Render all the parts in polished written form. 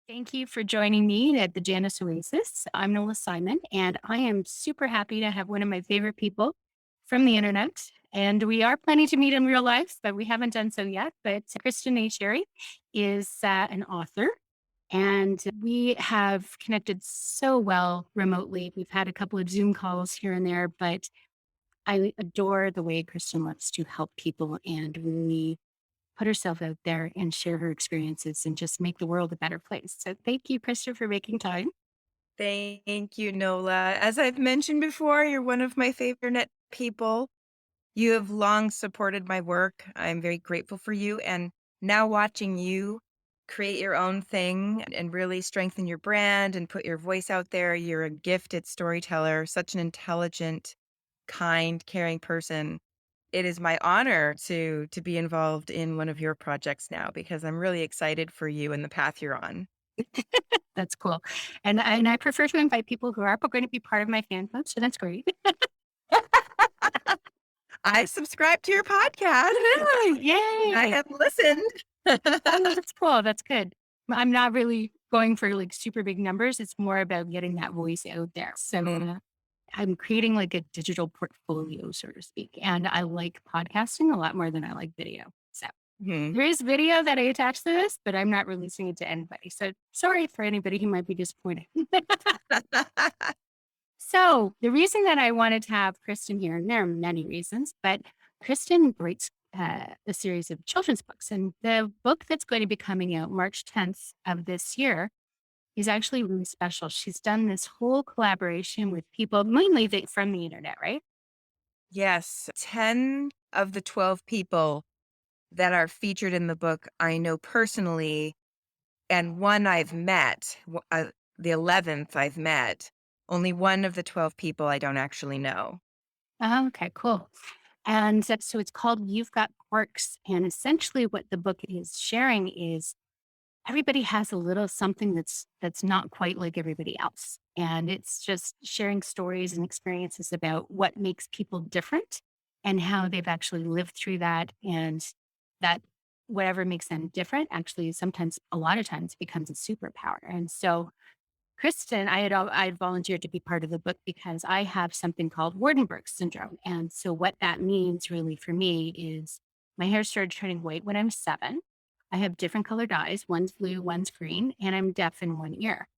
Thank you for joining me at the Janus Oasis. I'm Nola Simon, and I am super happy to have one of my favorite people from the internet. And we are planning to meet in real life, but we haven't done so yet. But Kristin and is an author, and we have connected so well remotely. We've had a couple of Zoom calls here and there, but I adore the way Kristin loves to help people and really put herself out there and share her experiences and just make the world a better place. So thank you, Krista, for making time. Thank you, Nola. As I've mentioned before, you're one of my favorite people. You have long supported my work. I'm very grateful for you. And now watching you create your own thing and really strengthen your brand and put your voice out there, you're a gifted storyteller, such an intelligent, kind, caring person. It is my honor to be involved in one of your projects now because I'm really excited for you and the path you're on. That's cool. And I prefer to invite people who are going to be part of my fan club. So that's great. I subscribe to your podcast. I Yay. have listened. Oh, that's cool. That's good. I'm not really going for like super big numbers. It's more about getting that voice out there. So I'm creating like a digital portfolio, so to speak. And I like podcasting a lot more than I like video. So Mhm. there is video that I attach to this, but I'm not releasing it to anybody. So sorry for anybody who might be disappointed. So the reason that I wanted to have Kristen here, and there are many reasons, but Kristen writes a series of children's books. And the book that's going to be coming out March 10th of this year is actually really special. She's done this whole collaboration with people, mainly from the internet, right? Yes, 10 of the 12 people that are featured in the book I know personally, and one I've met, the 11th I've met. Only one of the 12 people I don't actually know. Oh, okay, cool. And so it's called You've Got Quirks. And essentially what the book is sharing is everybody has a little something that's not quite like everybody else. And it's just sharing stories and experiences about what makes people different and how they've actually lived through that, and that whatever makes them different actually sometimes a lot of times becomes a superpower. And so Kristen, I had volunteered to be part of the book because I have something called Wardenberg syndrome. And so what that means really for me is my hair started turning white when I'm 7. I have different colored eyes. One's blue, one's green, and I'm deaf in one ear.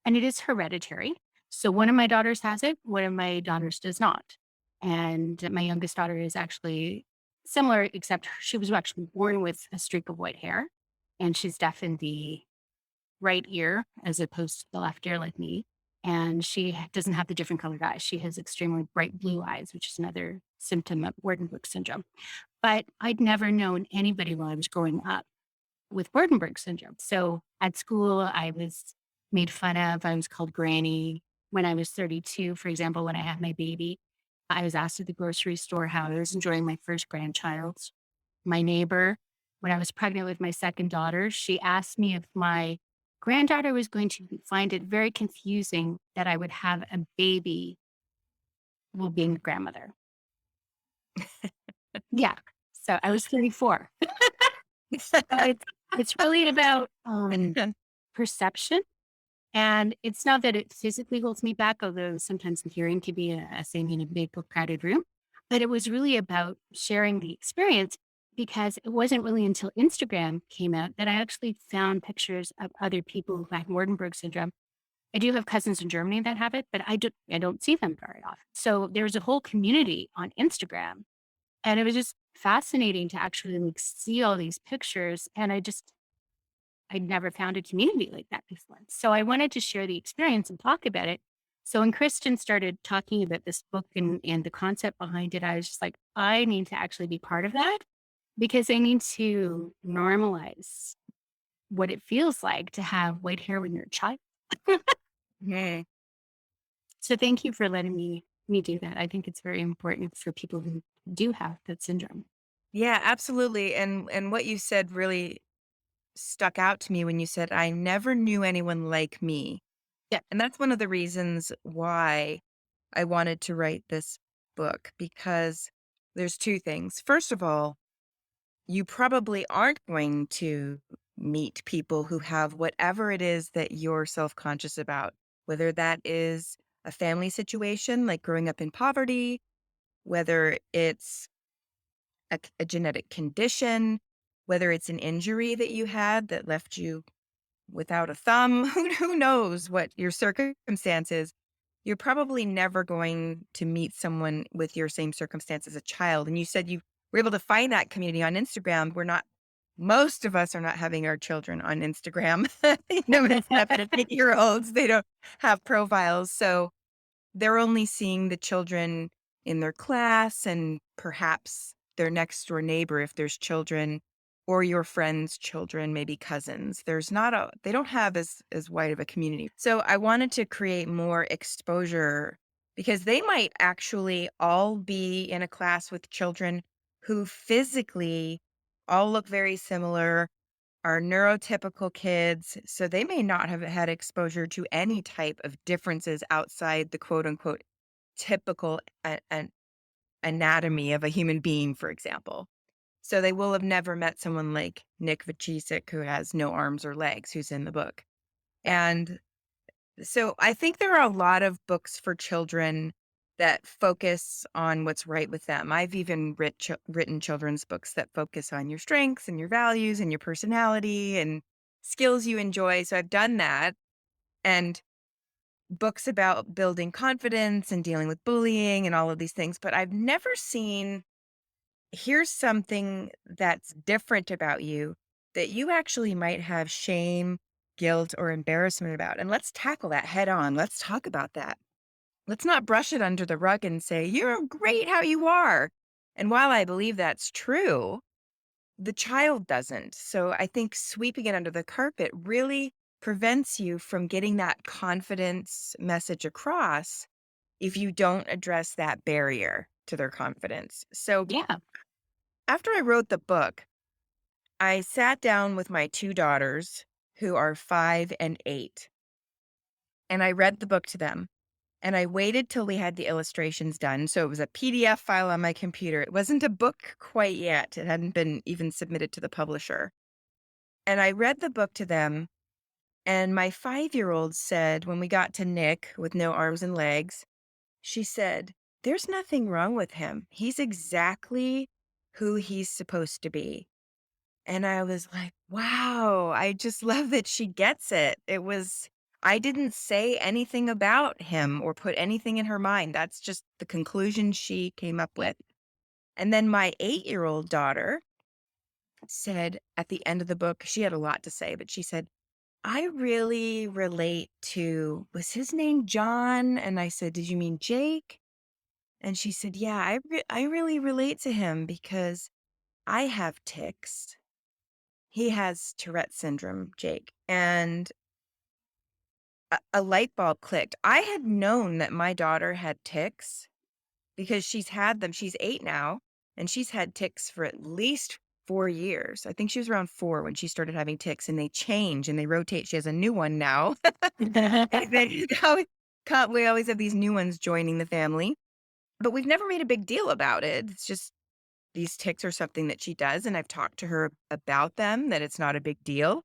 And it is hereditary. So one of my daughters has it, one of my daughters does not. And my youngest daughter is actually similar, except she was actually born with a streak of white hair, and she's deaf in the right ear as opposed to the left ear like me. And she doesn't have the different colored eyes. She has extremely bright blue eyes, which is another symptom of Waardenburg syndrome. But I'd never known anybody while I was growing up with Waardenburg syndrome. So at school, I was made fun of. I was called Granny. When I was 32, for example, when I had my baby, I was asked at the grocery store how I was enjoying my first grandchild. My neighbor, when I was pregnant with my second daughter, she asked me if my granddaughter was going to find it very confusing that I would have a baby while being a grandmother. Yeah. So I was 34. So it's really about perception. And it's not that it physically holds me back, although sometimes the hearing can be a same in a big crowded room. But it was really about sharing the experience, because it wasn't really until Instagram came out that I actually found pictures of other people who had Waardenburg syndrome. I do have cousins in Germany that have it, but I don't see them very often. So there's a whole community on Instagram, and it was just fascinating to actually like see all these pictures. And I'd never found a community like that before. So I wanted to share the experience and talk about it. So when Kristen started talking about this book and the concept behind it, I was just like, I need to actually be part of that, because I need to normalize what it feels like to have white hair when you're a child. Mhm. So thank you for letting me do that. I think it's very important for people who do have that syndrome. Yeah, absolutely. And what you said really stuck out to me when you said, I never knew anyone like me. Yeah. And that's one of the reasons why I wanted to write this book because there's two things. First of all, you probably aren't going to meet people who have whatever it is that you're self-conscious about, whether that is a family situation like growing up in poverty, whether it's a genetic condition, whether it's an injury that you had that left you without a thumb, who knows what your circumstances. You're probably never going to meet someone with your same circumstance as a child. And you said you were able to find that community on Instagram. We're not, most of us are not having our children on Instagram. It's 7 8 year olds. They don't have profiles. So they're only seeing the children in their class and perhaps their next door neighbor if there's children, or your friends' children, maybe cousins. There's not a they don't have as wide of a community. So I wanted to create more exposure because they might actually all be in a class with children who physically all look very similar, are neurotypical kids, so they may not have had exposure to any type of differences outside the quote unquote typical an anatomy of a human being, for example. So they will have never met someone like Nick Vujicic, who has no arms or legs, who's in the book. And so I think there are a lot of books for children that focus on what's right with them. I've even written children's books that focus on your strengths and your values and your personality and skills you enjoy. So I've done that. And books about building confidence and dealing with bullying and all of these things. But I've never seen, here's something that's different about you that you actually might have shame, guilt, or embarrassment about. And let's tackle that head on. Let's talk about that. Let's not brush it under the rug and say, you're great how you are. And while I believe that's true, the child doesn't. So I think sweeping it under the carpet really prevents you from getting that confidence message across if you don't address that barrier to their confidence. So Yeah. after I wrote the book, I sat down with my two daughters who are 5 and 8, and I read the book to them. And I waited till we had the illustrations done. So it was a PDF file on my computer. It wasn't a book quite yet. It hadn't been even submitted to the publisher. And I read the book to them. And my 5 year old said, when we got to Nick with no arms and legs, she said, there's nothing wrong with him. He's exactly who he's supposed to be. And I was like, wow, I just love that she gets it. I didn't say anything about him or put anything in her mind. That's just the conclusion she came up with. And then my 8 year old daughter said at the end of the book, she had a lot to say, but she said, I really relate to, was his name John? And I said, did you mean Jake? And she said, yeah, I really relate to him because I have tics. He has Tourette syndrome, Jake. And a light bulb clicked. I had known that my daughter had tics because she's had them. She's 8 now, and she's had tics for at least 4 years. I think she was around 4 when she started having tics, and they change and they rotate. She has a new one now. And then we always have these new ones joining the family, but we've never made a big deal about it. It's just these tics are something that she does, and I've talked to her about them, that it's not a big deal.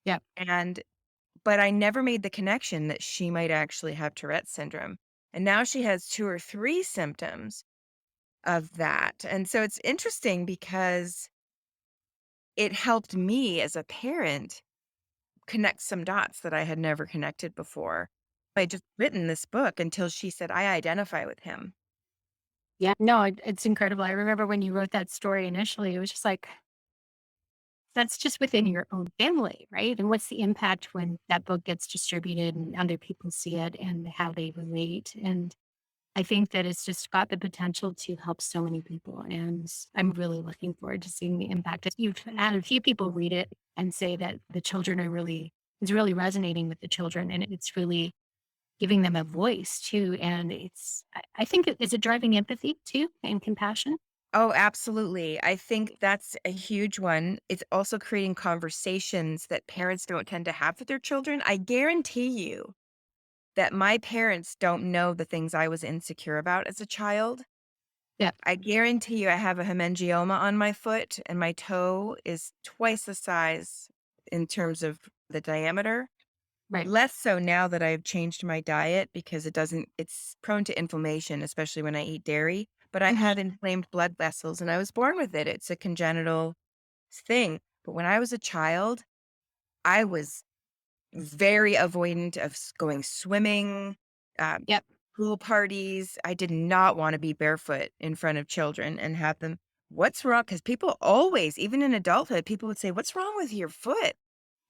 Yeah. And but I never made the connection that she might actually have Tourette's syndrome. And now she has 2 or 3 symptoms of that. And so it's interesting because it helped me as a parent connect some dots that I had never connected before. I just written this book until she said, I identify with him. Yeah. No, it's incredible. I remember when you wrote that story initially, it was just like, that's just within your own family, right? And what's the impact when that book gets distributed and other people see it and how they relate? And I think that it's just got the potential to help so many people. And I'm really looking forward to seeing the impact. You've had a few people read it and say that the children are really, it's really resonating with the children and it's really giving them a voice too. And I think is it driving empathy too and compassion? Oh, absolutely. I think that's a huge one. It's also creating conversations that parents don't tend to have with their children. I guarantee you that my parents don't know the things I was insecure about as a child. Yeah. I guarantee you I have a hemangioma on my foot and my toe is twice the size. in terms of the diameter. Right. Less so now that I've changed my diet because it's prone to inflammation, especially when I eat dairy. But I Mhm. had inflamed blood vessels and I was born with it. It's a congenital thing. But when I was a child, I was very avoidant of going swimming, um, Yep. pool parties. I did not want to be barefoot in front of children and have them. What's wrong? Because people always, even in adulthood, people would say, "What's wrong with your foot?"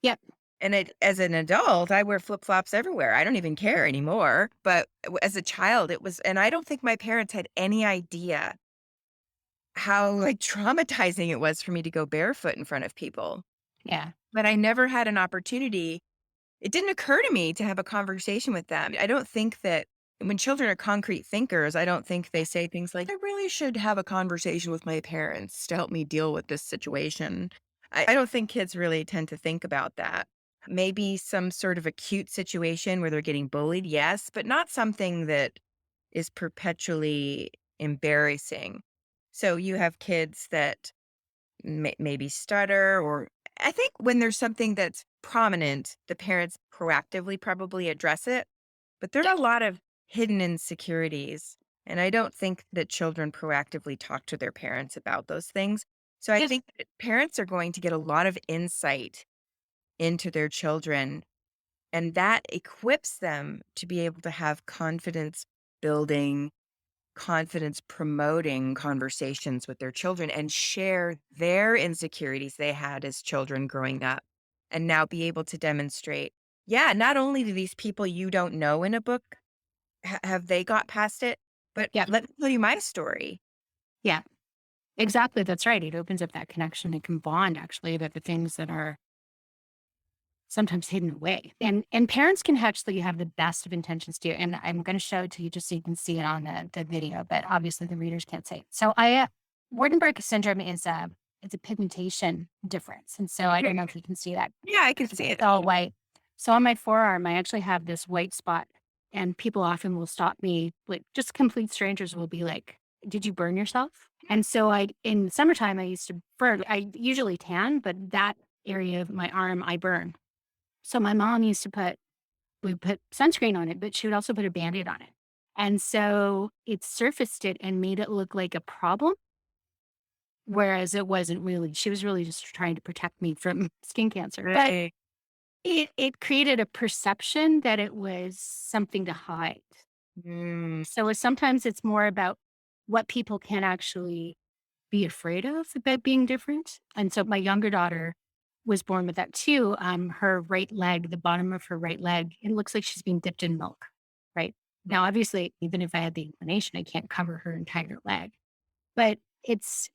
Yep. And as an adult, I wear flip flops everywhere. I don't even care anymore. But as a child, it was, and I don't think my parents had any idea how like traumatizing it was for me to go barefoot in front of people. Yeah. But I never had an opportunity. It didn't occur to me to have a conversation with them. I don't think that when children are concrete thinkers, I don't think they say things like, I really should have a conversation with my parents to help me deal with this situation. I don't think kids really tend to think about that. Maybe some sort of acute situation where they're getting bullied, yes, but not something that is perpetually embarrassing. So you have kids that maybe stutter, or I think when there's something that's prominent, the parents proactively probably address it, but there Yeah. are a lot of hidden insecurities. And I don't think that children proactively talk to their parents about those things. So I Yes. think that parents are going to get a lot of insight into their children, and that equips them to be able to have confidence building, confidence promoting conversations with their children and share their insecurities they had as children growing up, and now be able to demonstrate, yeah, not only do these people you don't know in a book have they got past it, but Yep. let me tell you my story. Yeah. Exactly. That's right. It opens up that connection. It can bond actually about the things that are sometimes hidden away. And parents can actually have the best of intentions too. And I'm going to show it to you just so you can see it on the video, but obviously the readers can't see it. So Wardenberg syndrome is it's a pigmentation difference. And so I don't know if you can see that. Yeah, I can see It's it. all white. So on my forearm, I actually have this white spot, and people often will stop me, like just complete strangers will be like, "Did you burn yourself?" And so in summertime, I used to burn. I usually tan, but that area of my arm, I burn. So my mom used to we put sunscreen on it, but she would also put a Band-Aid on it. And so it surfaced it and made it look like a problem, whereas it wasn't really. She was really just trying to protect me from skin cancer. But Right. it created a perception that it was something to hide. Mm, So sometimes it's more about what people can actually be afraid of about being different. And so my younger daughter was born with that too. Her right leg, the bottom of her right leg, it looks like she's being dipped in milk. Right now, obviously, even if I had the inclination, I can't cover her entire leg. But it's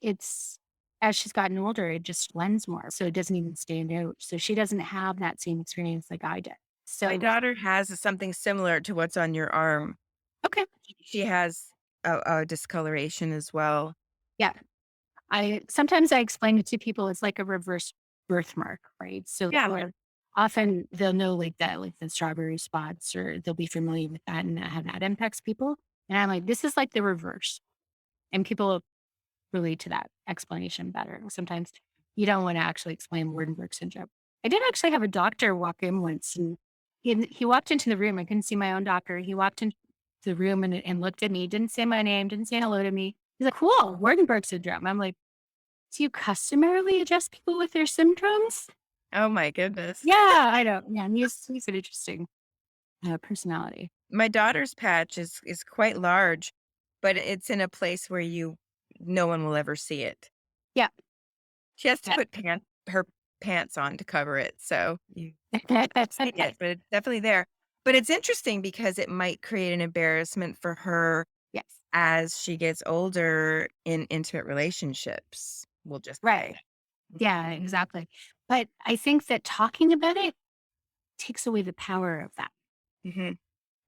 as she's gotten older, it just lends more, so it doesn't even stand out. So she doesn't have that same experience like I did. my So daughter has something similar to what's on your arm. okay, She has a discoloration as well. yeah. I sometimes I explain it to people, it's like a reverse birthmark, right? So Yeah. often they'll know like that, like the strawberry spots, or they'll be familiar with that and how that impacts people. And I'm like, this is like the reverse. And people relate to that explanation better. Sometimes you don't want to actually explain Wardenberg syndrome. I did actually have a doctor walk in once, and he walked into the room. I couldn't see my own doctor. He walked into the room and looked at me, didn't say my name, didn't say hello to me. He's like, cool, Wardenberg syndrome. I'm like, do you customarily address people with their syndromes? Oh my goodness. Yeah, I know. Yeah, and he's an interesting personality. My daughter's patch is quite large, but it's in a place where you no one will ever see it. Yeah. She has to Yeah. put her pants on to cover it, so you That's see okay. it, but it's definitely there. But it's interesting because it might create an embarrassment for her Yes. as she gets older in intimate relationships, we'll just say. Right. Yeah, exactly. But I think that talking about it takes away the power of that, Mhm.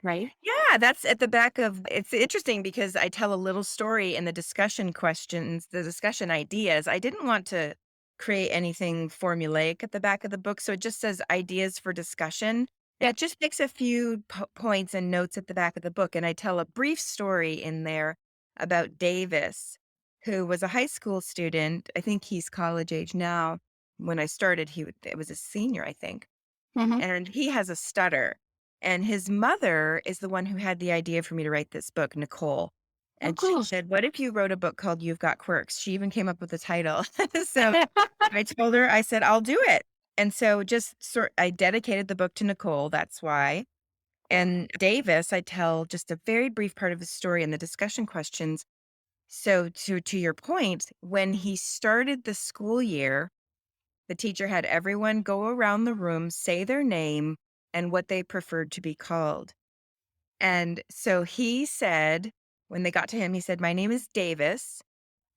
right? Yeah, that's at the back of it's interesting because I tell a little story in the discussion questions, the discussion ideas. I didn't want to create anything formulaic at the back of the book, so it just says ideas for discussion. And Yeah. it just makes a few points and notes at the back of the book. And I tell a brief story in there about Davis, who was a high school student. I think he's college age now. when I started, it was a senior, I think, Mhm. and he has a stutter. And his mother is the one who had the idea for me to write this book, Nicole. Oh, And she cool. said, "What if you wrote a book called You've Got Quirks?" She even came up with the title. So I told her, I said, "I'll do it." And so I dedicated the book to Nicole. That's why. And Davis, I tell just a very brief part of the story in the discussion questions. So to your point, when he started the school year, the teacher had everyone go around the room, say their name and what they preferred to be called. And so he said, when they got to him, he said, "My name is Davis.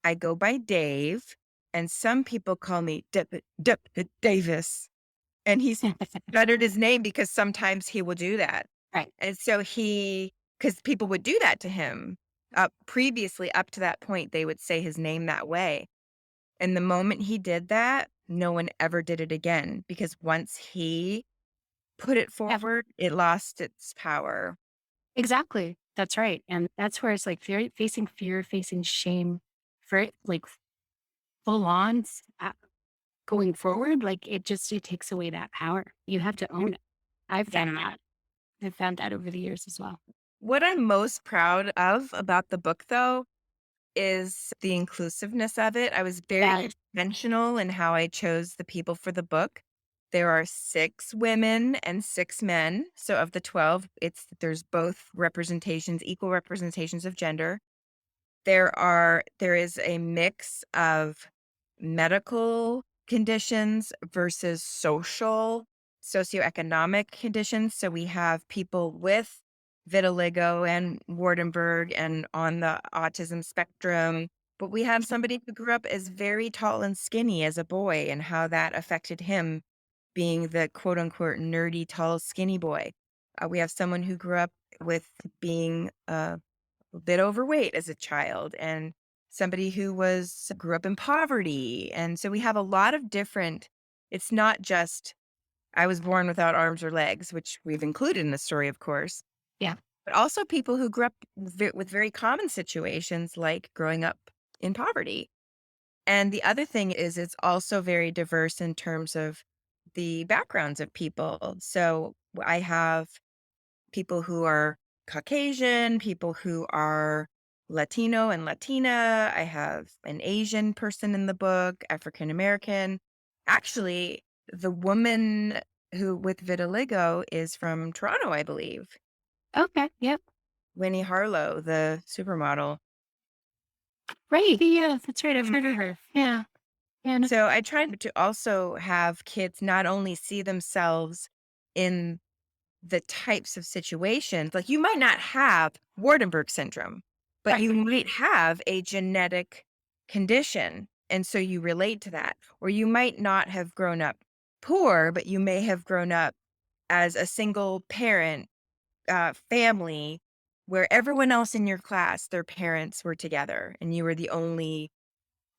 I go by Dave, and some people call me Davis." And he stuttered his name because sometimes he will do that. Right. And so because people would do that to him previously, up to that point, they would say his name that way. And the moment he did that, no one ever did it again because once he put it Yeah, forward, it lost its power. exactly. That's right. And that's where it's like fear, facing shame, for like full on going forward. Like it takes away that power. You have to own it. I've found that. I've found that over the years as well. What I'm most proud of about the book, though, is the inclusiveness of it. I was very Yeah. intentional in how I chose the people for the book. There are 6 women and 6 men. So of the 12, there's both representations, equal representations of gender. There is a mix of medical conditions versus socioeconomic conditions. So we have people with vitiligo and Wardenberg and on the autism spectrum, but we have somebody who grew up as very tall and skinny as a boy and how that affected him being the quote unquote nerdy, tall, skinny boy. We have someone who grew up with being a bit overweight as a child and somebody who was grew up in poverty. And so we have a lot of different, it's not just I was born without arms or legs, which we've included in the story, of course, Yeah. but also people who grew up with very common situations like growing up in poverty. And the other thing is it's also very diverse in terms of the backgrounds of people. So I have people who are Caucasian, people who are Latino and Latina. I have an Asian person in the book, African American. Actually, the woman who with vitiligo is from Toronto, I believe. Okay. Yep. Winnie Harlow, the supermodel. Right. Yeah. That's right. I've heard of her. Yeah. And So I tried to also have kids not only see themselves in the types of situations, like you might not have Wardenberg syndrome, but right. you might have a genetic condition. And so you relate to that. Or you might not have grown up poor, but you may have grown up as a single parent family where everyone else in your class, their parents were together and you were the only Yeah.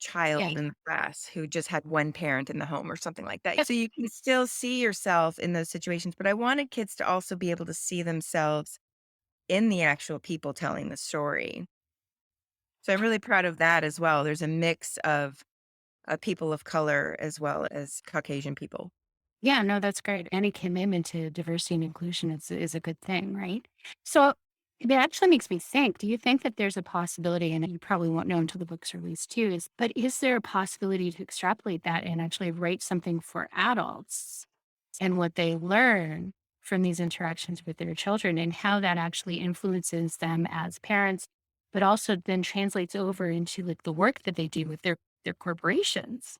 child in the class who just had one parent in the home or something like that. Yep. So you can still see yourself in those situations, but I wanted kids to also be able to see themselves in the actual people telling the story. So I'm really proud of that as well. There's a mix of people of color as well as Caucasian people. Yeah, no, that's great. Any commitment to diversity and inclusion is a good thing, right? So it actually makes me think, do you think that there's a possibility, and you probably won't know until the book's released too, but is there a possibility to extrapolate that and actually write something for adults and what they learn from these interactions with their children and how that actually influences them as parents, but also then translates over into like the work that they do with their corporations?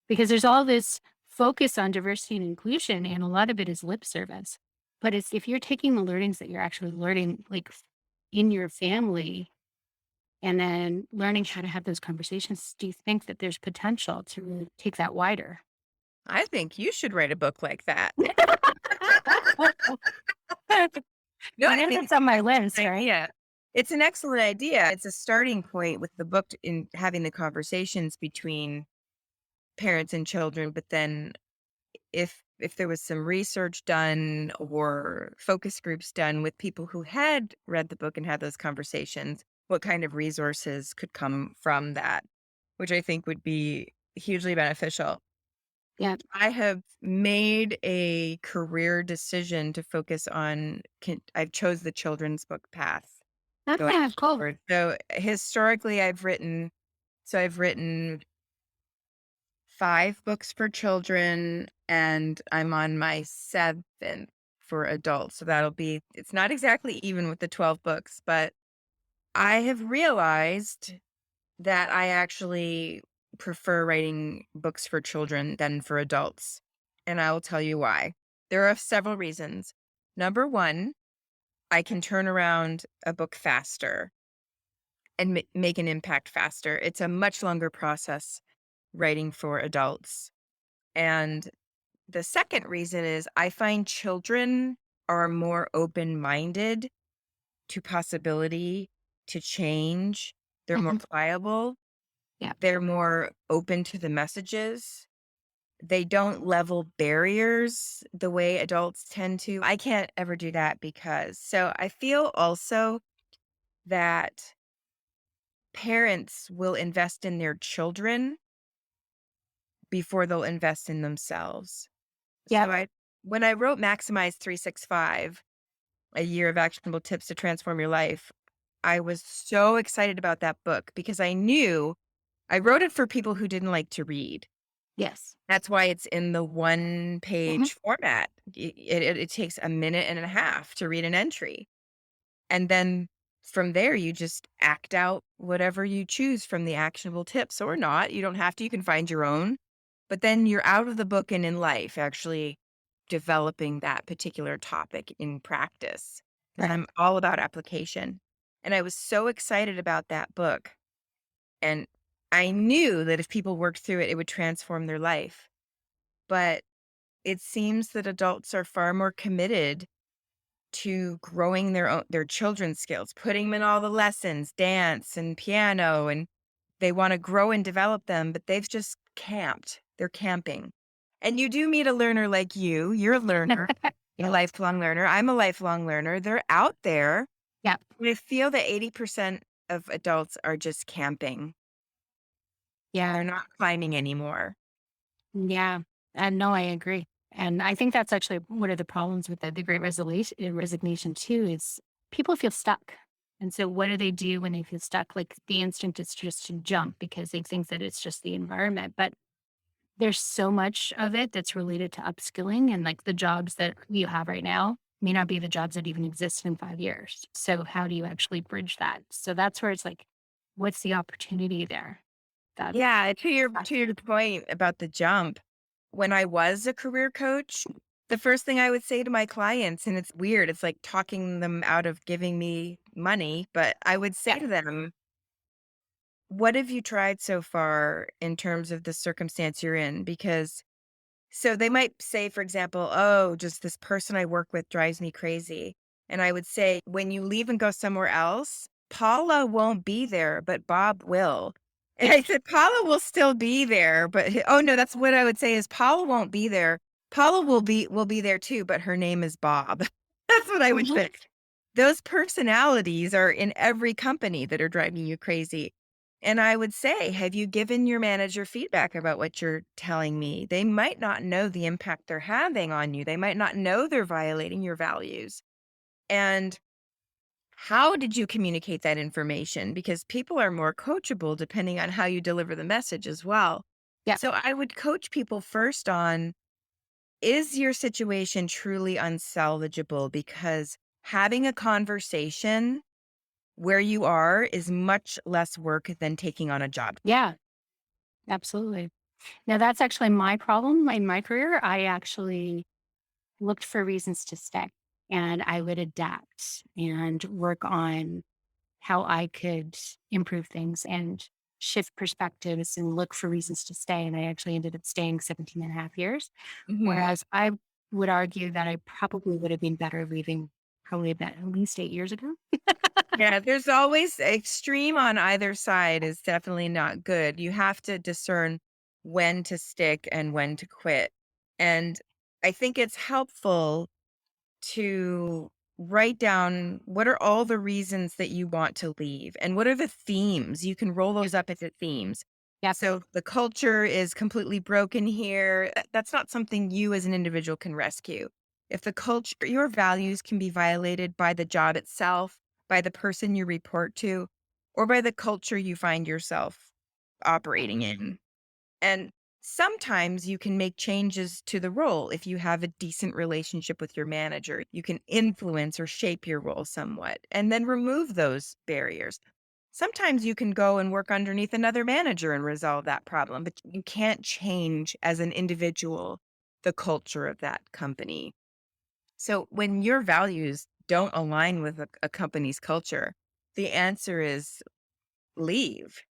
Because there's all this focus on diversity and inclusion, and a lot of it is lip service. But it's if you're taking the learnings that you're actually learning, like in your family, and then learning how to have those conversations, do you think that there's potential to really take that wider? I think you should write a book like that. No, I Whenever think it's on my list, right? yeah. It's an excellent idea. It's a starting point with the book in having the conversations between parents and children, but then if there was some research done or focus groups done with people who had read the book and had those conversations, what kind of resources could come from that, which I think would be hugely beneficial. Yeah. I have made a career decision to focus on I've chose the children's book path going Ah, cool. forward. So historically I've written 5 books for children and I'm on my 7th for adults. So it's not exactly even with the 12 books, but I have realized that I actually prefer writing books for children than for adults. And I will tell you why. There are several reasons. Number one, I can turn around a book faster and make an impact faster. It's a much longer process writing for adults. And the second reason is I find children are more open minded to possibility, to change. They're more Mhm. pliable. Yeah. They're more open to the messages. They don't level barriers the way adults tend to. I can't ever do that so I feel also that parents will invest in their children before they'll invest in themselves. Yeah. So when I wrote Maximize 365, a year of actionable tips to transform your life, I was so excited about that book because I knew I wrote it for people who didn't like to read. Yes. That's why it's in the Mhm. one-page format. It takes a minute and a half to read an entry, and then from there, you just act out whatever you choose from the actionable tips or not. You don't have to, you can find your own, but then you're out of the book and in life actually developing that particular topic in practice, because 'cause Right. I'm all about application, and I was so excited about that book, and I knew that if people worked through it, it would transform their life. But it seems that adults are far more committed to growing their children's skills, putting them in all the lessons, dance and piano, and they want to grow and develop them, but they've just camped. They're camping. And you do meet a learner like you. You're a learner, a Yeah. lifelong learner. I'm a lifelong learner. They're out there. Yeah. I feel that 80% of adults are just camping. Yeah. They're not climbing anymore. Yeah. And no, I agree. And I think that's actually one of the problems with the great resignation too is people feel stuck. And so what do they do when they feel stuck? Like the instinct is just to jump because they think that it's just the environment. But there's so much of it that's related to upskilling and like the jobs that you have right now may not be the jobs that even exist in 5 years. So how do you actually bridge that? So that's where it's like, what's the opportunity there? That Yeah, to your point about the jump, when I was a career coach, the first thing I would say to my clients, and it's weird, it's like talking them out of giving me money, but I would say yeah. to them, "What have you tried so far in terms of the circumstance you're in?" Because so they might say, for example, "Oh, just this person I work with drives me crazy." And I would say, "When you leave and go somewhere else, Paula won't be there, but Bob will." And Yeah. I said, "Paula will still be there, but oh no, that's what I would say is Paula won't be there. Paula will be there too, but her name is Bob." That's what I would Mhm. say. Those personalities are in every company that are driving you crazy. And I would say, have you given your manager feedback about what you're telling me? They might not know the impact they're having on you. They might not know they're violating your values. And how did you communicate that information? Because people are more coachable depending on how you deliver the message as well. Yeah. So I would coach people first on, is your situation truly unsalvageable? Because having a conversation where you are is much less work than taking on a job. Yeah. Absolutely. Now that's actually my problem in my career. I actually looked for reasons to stay and I would adapt and work on how I could improve things and shift perspectives and look for reasons to stay. And I actually ended up staying 17 and a half years. Mhm. Whereas I would argue that I probably would have been better leaving probably about at least 8 years ago. Yeah, there's always extreme on either side is definitely not good. You have to discern when to stick and when to quit. And I think it's helpful to write down what are all the reasons that you want to leave and what are the themes. You can roll those up into themes. Yep. So the culture is completely broken here. That's not something you as an individual can rescue. If the culture, your values can be violated by the job itself, by the person you report to, or by the culture you find yourself operating in. And sometimes you can make changes to the role if you have a decent relationship with your manager. You can influence or shape your role somewhat and then remove those barriers. Sometimes you can go and work underneath another manager and resolve that problem, but you can't change as an individual the culture of that company. So when your values don't align with a company's culture, the answer is leave,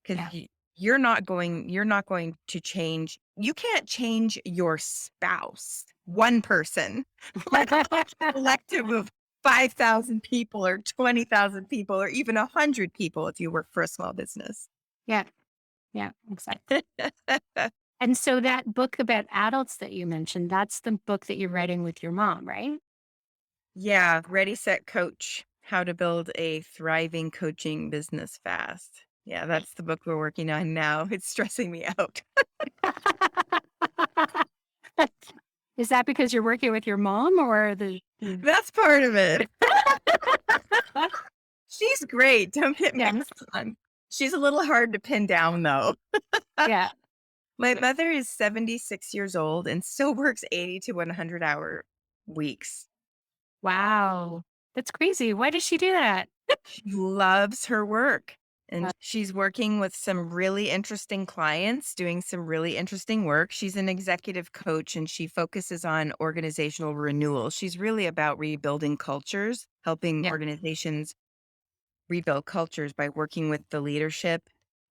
because Yeah. you're not going to change. You can't change your spouse, one person, let alone a collective of 5,000 people or 20,000 people or even 100 people if you work for a small business. Yeah. Yeah. Exactly. And so that book about adults that you mentioned, that's the book that you're writing with your mom, right? Yeah, Ready, Set, Coach, How to Build a Thriving Coaching Business Fast. Yeah, that's the book we're working on now. It's stressing me out. Is that because you're working with your mom or the That's part of it. She's great, don't get me Yeah. wrong. She's a little hard to pin down, though. Yeah. My mother is 76 years old and still works 80 to 100-hour weeks. Wow. That's crazy. Why does she do that? She loves her work, Uh, and she's working with some really interesting clients, doing some really interesting work. She's an executive coach, and she focuses on organizational renewal. She's really about rebuilding cultures, helping yeah. organizations rebuild cultures by working with the leadership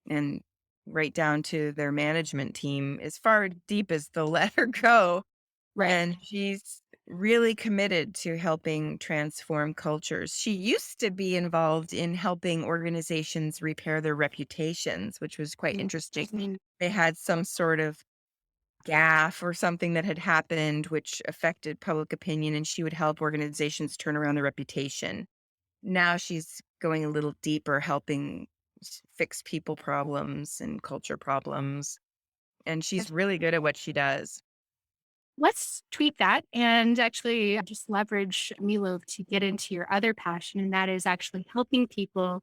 and right down to their management team as far deep as they'll let her go. Right. And she's really committed to helping transform cultures. She used to be involved in helping organizations repair their reputations, which was quite interesting. Interesting. They had some sort of gaffe or something that had happened which affected public opinion, and she would help organizations turn around their reputation. Now she's going a little deeper, helping fix people problems and culture problems. And she's really good at what she does. Let's tweak that and actually just leverage Milo to get into your other passion, and that is actually helping people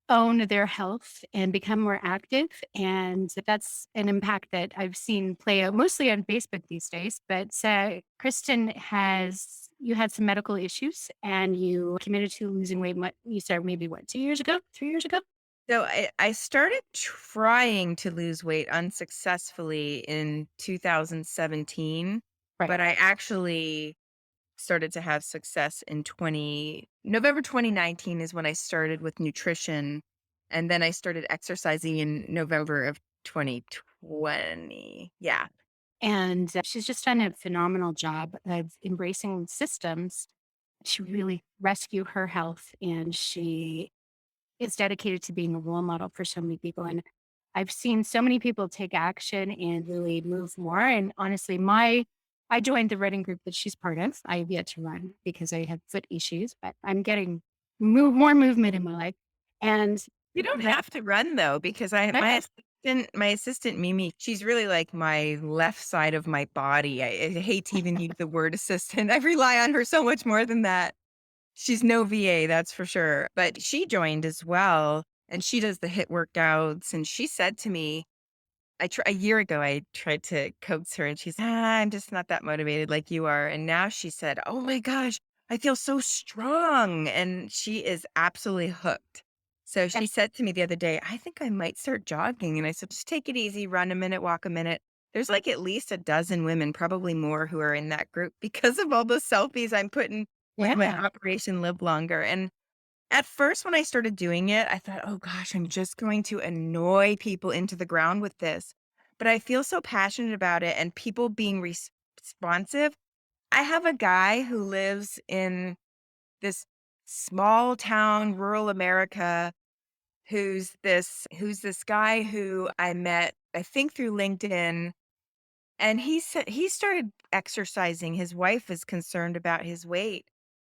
own their health and become more active. And that's an impact that I've seen play out mostly on Facebook these days. But Kristen you had some medical issues and you committed to losing weight. You started maybe what, 2 years ago, 3 years ago? So I started trying to lose weight unsuccessfully in 2017, Right. but I actually started to have success in November 2019 is when I started with nutrition. And then I started exercising in November of 2020. Yeah. And she's just done a phenomenal job of embracing systems to really rescue her health. And she is dedicated to being a role model for so many people. And I've seen so many people take action and really move more. And honestly, I joined the running group that she's part of. I have yet to run because I have foot issues, but I'm getting more movement in my life. And You don't that, have to run though, because I my assistant Mimi, she's really like my left side of my body. I hate to even use the word assistant. I rely on her so much more than that. She's no VA, that's for sure. But she joined as well, and she does the hit workouts. And she said to me, a year ago, I tried to coax her, and she's, I'm just not that motivated like you are. And now she said, oh my gosh, I feel so strong. And she is absolutely hooked. So she said to me the other day, I think I might start jogging. And I said, just take it easy, run a minute, walk a minute. There's like at least a dozen women, probably more, who are in that group because of all the selfies I'm putting with my yeah, Operation Live Longer. And at first, when I started doing it, I thought, oh gosh, I'm just going to annoy people into the ground with this. But I feel so passionate about it and people being responsive. I have a guy who lives in this small town, rural America, who's this guy who I met, I think through LinkedIn, and he said he started exercising. His wife is concerned about his weight.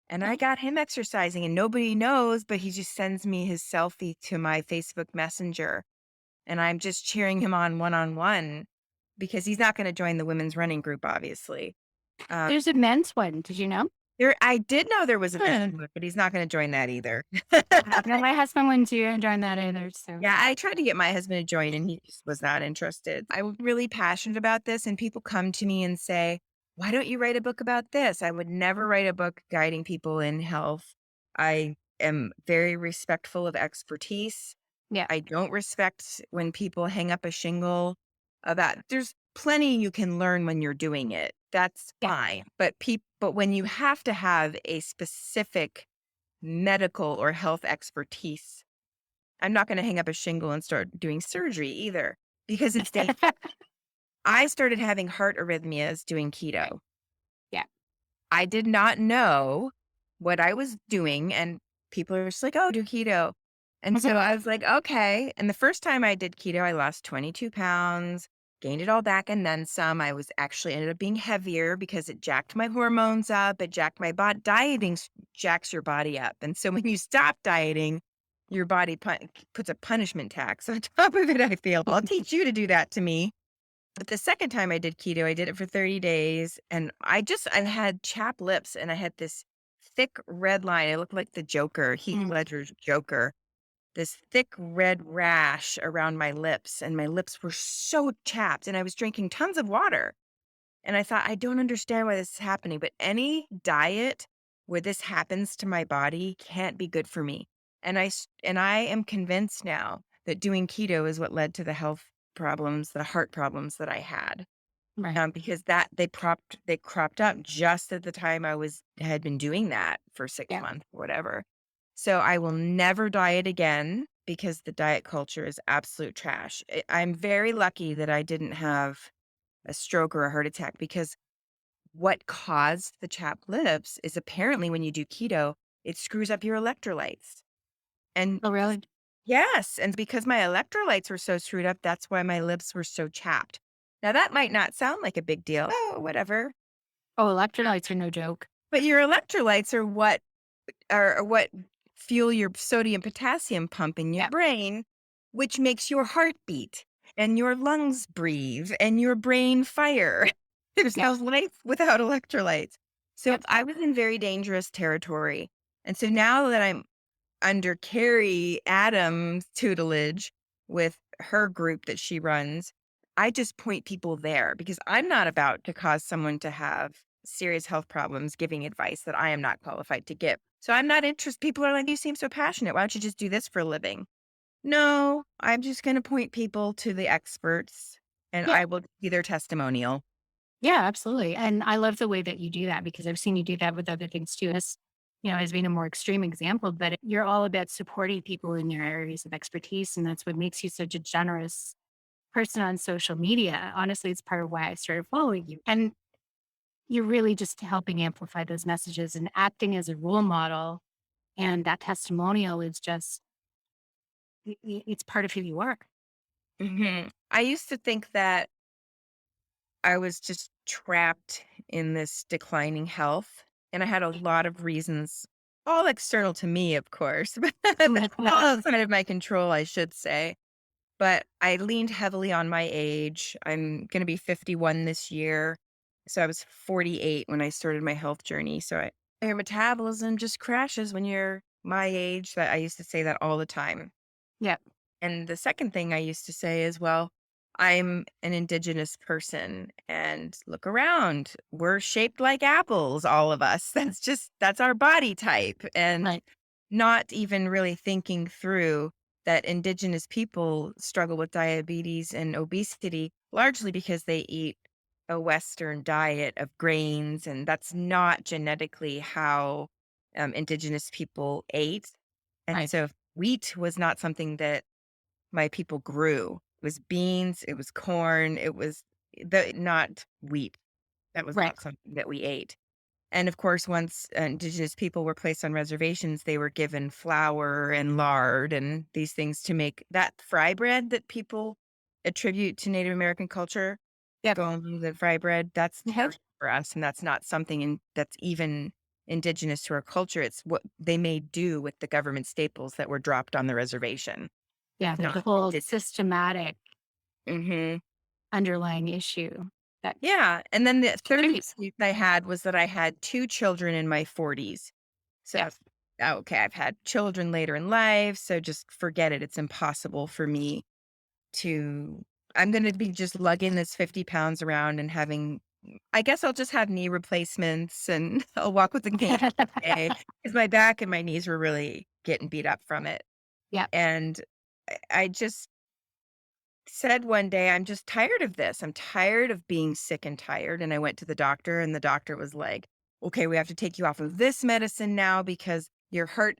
And I got him exercising and nobody knows, but he just sends me his selfie to my Facebook Messenger. and I'm just cheering him on one because he's not going to join the women's running group, obviously. Um, There's a men's one. Did you know? I did know there was a men's Yeah. group, but he's not going to join that either. No, my husband wouldn't do join that either. So Yeah, I tried to get my husband to join and he just was not interested. I'm really passionate about this, and people come to me and say, "Why don't you write a book about this?" I would never write a book guiding people in health. I am very respectful of expertise. yeah, I don't respect when people hang up a shingle about there's plenty you can learn when you're doing it. That's yeah. fine. But when you have to have a specific medical or health expertise, I'm not gonna hang up a shingle and start doing surgery either because it's dangerous. I started having heart arrhythmias doing keto. yeah. I did not know what I was doing, and people are just like, "Oh, do keto." And so I was like, "Okay." And the first time I did keto, I lost 22 pounds, gained it all back and then some. I was actually ended up being heavier because it jacked my hormones up. It jacked my body. Jacks your body up. And so when you stop dieting, your body puts a punishment tax on top of it. I feel, I'll teach you to do that to me. But the second time I did keto, I did it for 30 days and I had chapped lips and I had this thick red line. I looked like the Joker, Heath Mm. Ledger's Joker. This thick red rash around my lips and my lips were so chapped and I was drinking tons of water. And I thought, I don't understand why this is happening, but any diet where this happens to my body can't be good for me. And I am convinced now that doing keto is what led to the health problems, the heart problems that I had. Right. Because they cropped up just at the time had been doing that for six Yeah. months or whatever. So I will never diet again because the diet culture is absolute trash. I'm very lucky that I didn't have a stroke or a heart attack because what caused the chapped lips is apparently when you do keto, it screws up your electrolytes. And Oh, really? yes, and because my electrolytes were so screwed up, that's why my lips were so chapped. Now that might not sound like a big deal. Oh, whatever. Oh, electrolytes are no joke. But your electrolytes are what fuel your sodium potassium pump in your Yeah. brain, which makes your heart beat and your lungs breathe and your brain fire. There's Yeah. no life without electrolytes. So Yep. I was in very dangerous territory. And so now that I'm under Carrie Adams' tutelage with her group that she runs, I just point people there because I'm not about to cause someone to have serious health problems giving advice that I am not qualified to give. So I'm not interested. People are like, you seem so passionate. Why don't you just do this for a living? No, I'm just going to point people to the experts and Yeah. I will be their testimonial. Yeah, absolutely. And I love the way that you do that because I've seen you do that with other things too. As as being a more extreme example, but you're all about supporting people in their areas of expertise. And that's what makes you such a generous person on social media. Honestly, it's part of why I started following you. And you're really just helping amplify those messages and acting as a role model. And that testimonial is just, it's part of who you are. I used to think that I was just trapped in this declining health, and I had a lot of reasons, all external to me, of course, but all outside of my control, I should say. But I leaned heavily on my age. I'm going to be 51 this year. So I was 48 when I started my health journey. Your metabolism just crashes when you're my age. That I used to say that all the time. Yeah. And the second thing I used to say is, well, I'm an indigenous person and look around. We're shaped like apples, all of us. That's our body type. And Right. not even really thinking through that indigenous people struggle with diabetes and obesity largely because they eat a Western diet of grains. And that's not genetically how indigenous people ate. And Right. so wheat was not something that my people grew. It was beans, it was corn, it was not wheat. That was Right. not something that we ate. And of course, once indigenous people were placed on reservations, they were given flour and lard and these things to make that fry bread that people attribute to Native American culture. Yep. Going the fry bread, that's Mhm. terrible for us, and that's not something that's even indigenous to our culture. It's what they made do with the government staples that were dropped on the reservation. Yeah, It's there's a not whole did systematic Mhm. underlying issue that Yeah, and then the third contributes. excuse I had was that I had 2 children in my 40s. So, Yeah. okay, I've had children later in life, so just forget it. It's impossible for me to I'm gonna be just lugging this 50 pounds around and having I guess I'll just have knee replacements and I'll walk with a cane because my back and my knees were really getting beat up from it. Yeah. And I just said one day, "I'm just tired of this. I'm tired of being sick and tired." And I went to the doctor, and the doctor was like, "Okay, we have to take you off of this medicine now because your heart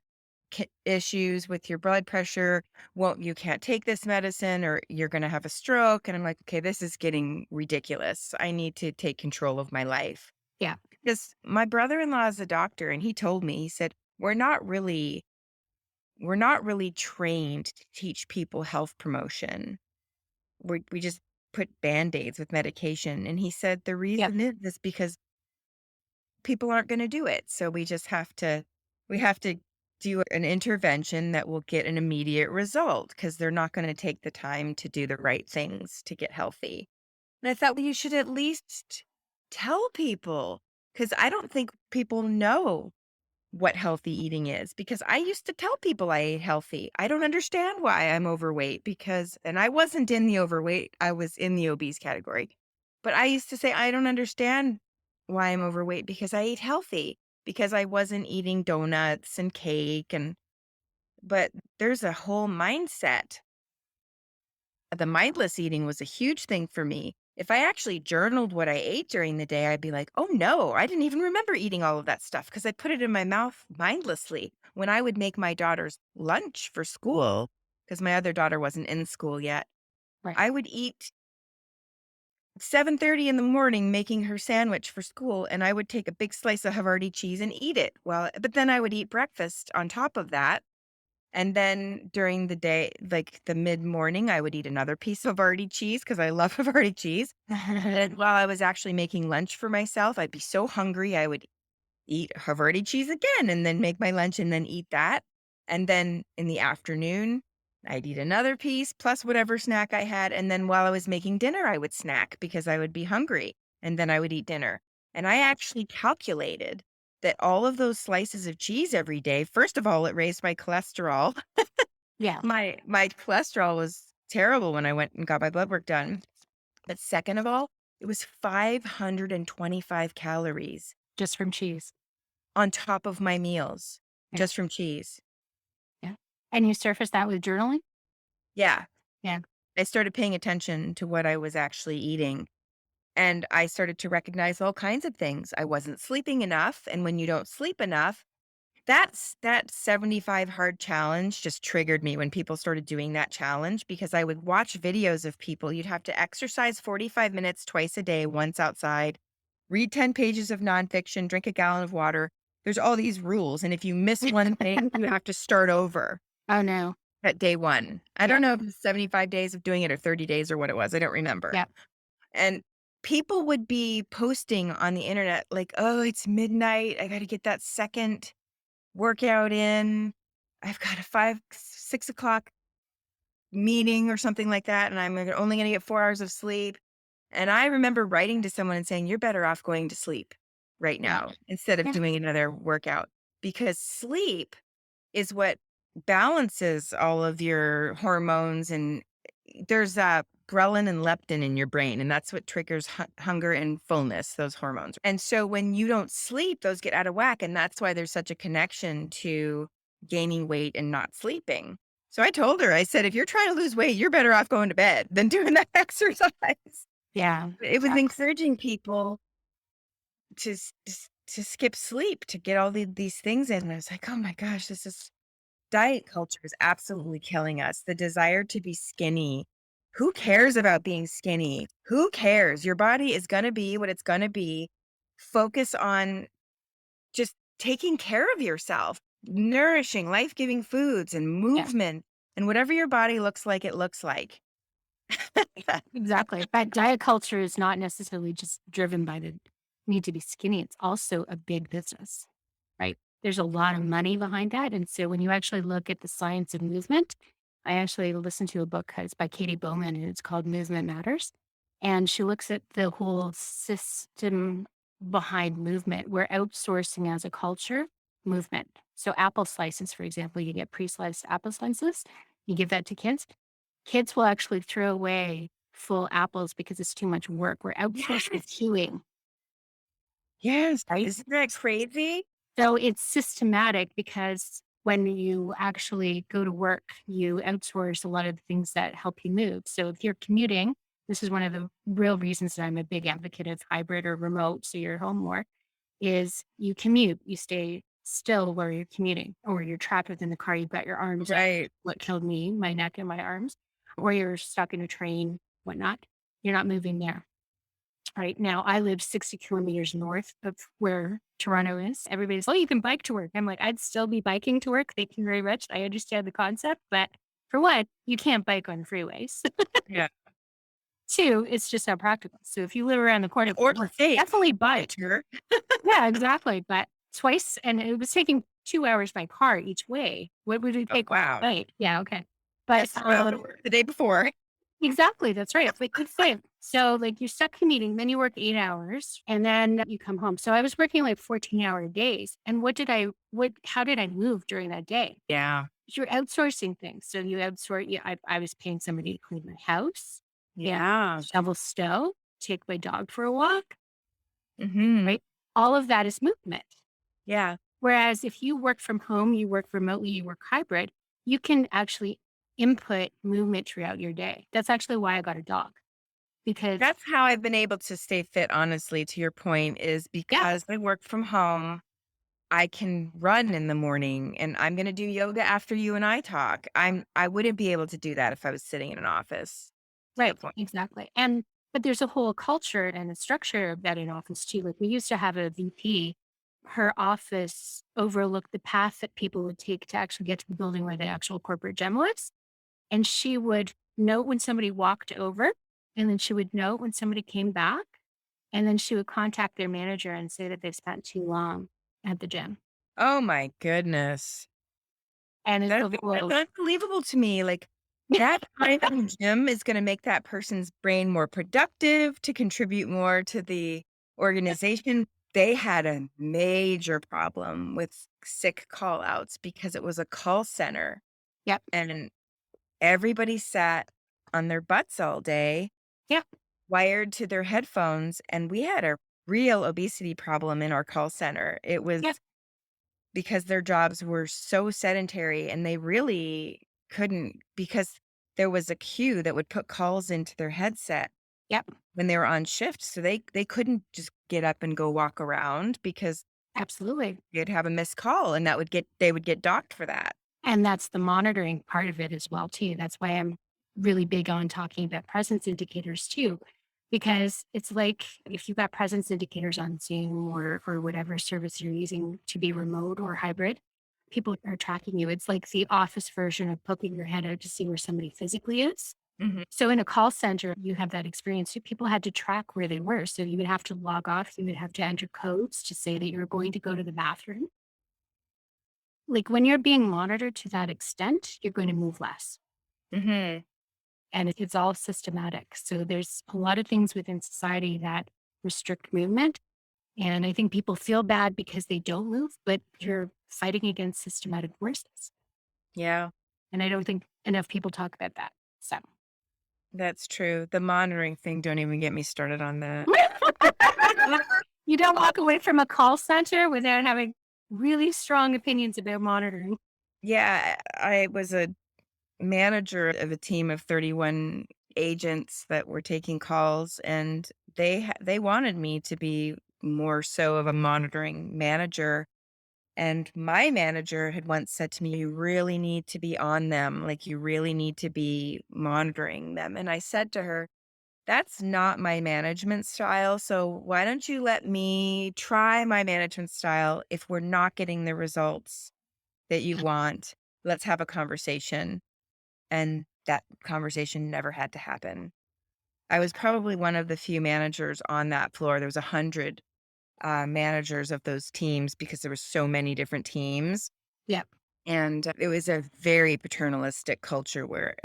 issues with your blood pressure won't, you can't take this medicine or you're going to have a stroke." And I'm like, "Okay, this is getting ridiculous. I need to take control of my life." Yeah. Because my brother-in-law is a doctor and he told me, he said, we're not really trained to teach people health promotion. We just put Band-Aids with medication, and he said the Yeah. reason is because people aren't gonna do it, so we have to do an intervention that will get an immediate result because 'cause they're not gonna take the time to do the right things to get healthy. And I thought, "Well, you should at least tell people, because I don't think people know what healthy eating is, because I used to tell people I ate healthy. I don't understand why I'm overweight because and I wasn't in the overweight, I was in the obese category. But I used to say I don't understand why I'm overweight because I ate healthy, because I wasn't eating donuts and cake and but there's a whole mindset. The mindless eating was a huge thing for me. If I actually journaled what I ate during the day, I'd be like, "Oh no, I didn't even remember eating all of that stuff because I put it in my mouth mindlessly." When I would make my daughter's lunch for school, because my other daughter wasn't in school yet, Right. I would eat 7:30 in the morning making her sandwich for school, and I would take a big slice of Havarti cheese and eat it. Well, but then I would eat breakfast on top of that, and then during the day, like the mid-morning, I would eat another piece of Havarti cheese because I love Havarti cheese. And while I was actually making lunch for myself, I'd be so hungry, I would eat Havarti cheese again and then make my lunch and then eat that. And then in the afternoon, I'd eat another piece plus whatever snack I had. And then while I was making dinner, I would snack because I would be hungry and then I would eat dinner. And I actually calculated that all of those slices of cheese every day, first of all, it raised my cholesterol. Yeah. My cholesterol was terrible when I went and got my blood work done. But second of all, it was 525 calories Just from cheese. on top of my meals Yeah. just from cheese. Yeah. And you surface that with journaling? Yeah. Yeah. I started paying attention to what I was actually eating, and I started to recognize all kinds of things. I wasn't sleeping enough, and when you don't sleep enough, that 75 hard challenge just triggered me when people started doing that challenge because I would watch videos of people. You'd have to exercise 45 minutes twice a day, once outside, read 10 pages of nonfiction, drink a gallon of water. There's all these rules. And if you miss one thing, you have to start over Oh, no. at day one. I Yeah. don't know if it's 75 days of doing it or 30 days or what it was. I don't remember. Yeah. And people would be posting on the internet like, oh, it's midnight. I got to get that second workout in. I've got a 6 o'clock meeting or something like that, and I'm only going to get 4 hours of sleep. And I remember writing to someone and saying, "You're better off going to sleep right Yeah. now instead of Yeah. doing another workout because sleep is what balances all of your hormones and there's ghrelin and leptin in your brain, and that's what triggers hunger and fullness, those hormones. And so when you don't sleep, those get out of whack. And that's why there's such a connection to gaining weight and not sleeping. So I told her, I said, if you're trying to lose weight, you're better off going to bed than doing that exercise. Yeah. It was Exactly. encouraging people to skip sleep to get all these things in. And I was like, oh my gosh, this is diet culture is absolutely killing us. The desire to be skinny. Who cares about being skinny? Who cares? Your body is going to be what it's going to be. Focus on just taking care of yourself, nourishing, life giving foods and Yeah. movement, and whatever your body looks like, it looks like. Exactly. But diet culture is not necessarily just driven by the need to be skinny. It's also a big business, right? There's a lot of money behind that. And so when you actually look at the science of movement, I actually listened to a book, it's by Katie Bowman, and it's called Movement Matters. And she looks at the whole system behind movement. We're outsourcing as a culture movement. So apple slices, for example, you get pre-sliced apple slices, you give that to kids. Kids will actually throw away full apples because it's too much work. We're outsourcing Yes. queuing, Yes. right? Isn't that crazy? So it's systematic because when you actually go to work, you outsource a lot of the things that help you move. So if you're commuting, this is one of the real reasons that I'm a big advocate of hybrid or remote, so you're home more, is you commute, you stay still where you're commuting, or you're trapped within the car, you've got your arms up. Right. What killed me, my neck and my arms, or you're stuck in a train, whatnot. You're not moving there. Right now, I live 60 kilometers north of where Toronto is. Everybody's, oh, you can bike to work. I'm like, I'd still be biking to work. Thank you very much. I understand the concept, but for one, you can't bike on freeways. Yeah. Two, it's just not practical. So if you live around the corner, Or from work, safe. definitely bike. Sure. Yeah, exactly. But twice, and it was taking 2 hours by car each way. What would it Oh, take? wow. Right. Yeah. Okay. But That's the day before. exactly, that's right. It's like good thing. So, like, you're stuck commuting, then you work 8 hours, and then you come home. So I was working, like, 14-hour days, and what how did I move during that day? Yeah. You're outsourcing things. So you outsource yeah, I was paying somebody to clean my house, yeah, Yeah. shovel snow, take my dog for a walk, Mhm. right? All of that is movement. Yeah. Whereas if you work from home, you work remotely, you work hybrid, you can actually input movement throughout your day. That's actually why I got a dog because That's how I've been able to stay fit, honestly, to your point, is yeah. because I work from home. I can run in the morning and I'm gonna do yoga after you and I talk. I wouldn't be able to do that if I was sitting in an office, to your Right, point. exactly. And but there's a whole culture and a structure of that in office too. Like we used to have a VP, her office overlooked the path that people would take to actually get to the building where the actual corporate gym was. And she would note when somebody walked over, and then she would note when somebody came back, and then she would contact their manager and say that they spent too long at the gym. Oh my goodness. And it's a That's little unbelievable to me, like, that kind of gym is gonna make that person's brain more productive, to contribute more to the organization. They had a major problem with sick call outs because it was a call center, Yep, and everybody sat on their butts all day, yep, wired to their headphones, and we had a real obesity problem in our call center. It was yep, because their jobs were so sedentary and they really couldn't, because there was a queue that would put calls into their headset yep, when they were on shift. So they couldn't just get up and go walk around because absolutely. you'd have a missed call and they would get docked for that. And that's the monitoring part of it as well too. That's why I'm really big on talking about presence indicators too, because it's like if you've got presence indicators on Zoom or whatever service you're using to be remote or hybrid, people are tracking you. It's like the office version of poking your head out to see where somebody physically is. Mhm. So in a call center, you have that experience too. People had to track where they were. So you would have to log off, you would have to enter codes to say that you're going to go to the bathroom. Like, when you're being monitored to that extent, you're going to move less, Mhm. and it's all systematic. So there's a lot of things within society that restrict movement, and I think people feel bad because they don't move, but you're fighting against systematic forces, Yeah, and I don't think enough people talk about that. So that's true. The monitoring thing, don't even get me started on that. you don't walk away from a call center without having really strong opinions about monitoring. Yeah, I was a manager of a team of 31 agents that were taking calls, and they wanted me to be more so of a monitoring manager. And my manager had once said to me, "You really need to be on them, like, you really need to be monitoring them." And I said to her, "That's not my management style, so why don't you let me try my management style? If we're not getting the results that you want, let's have a conversation." And that conversation never had to happen. I was probably one of the few managers on that floor. There was 100 managers of those teams because there were so many different teams. Yep. And it was a very paternalistic culture where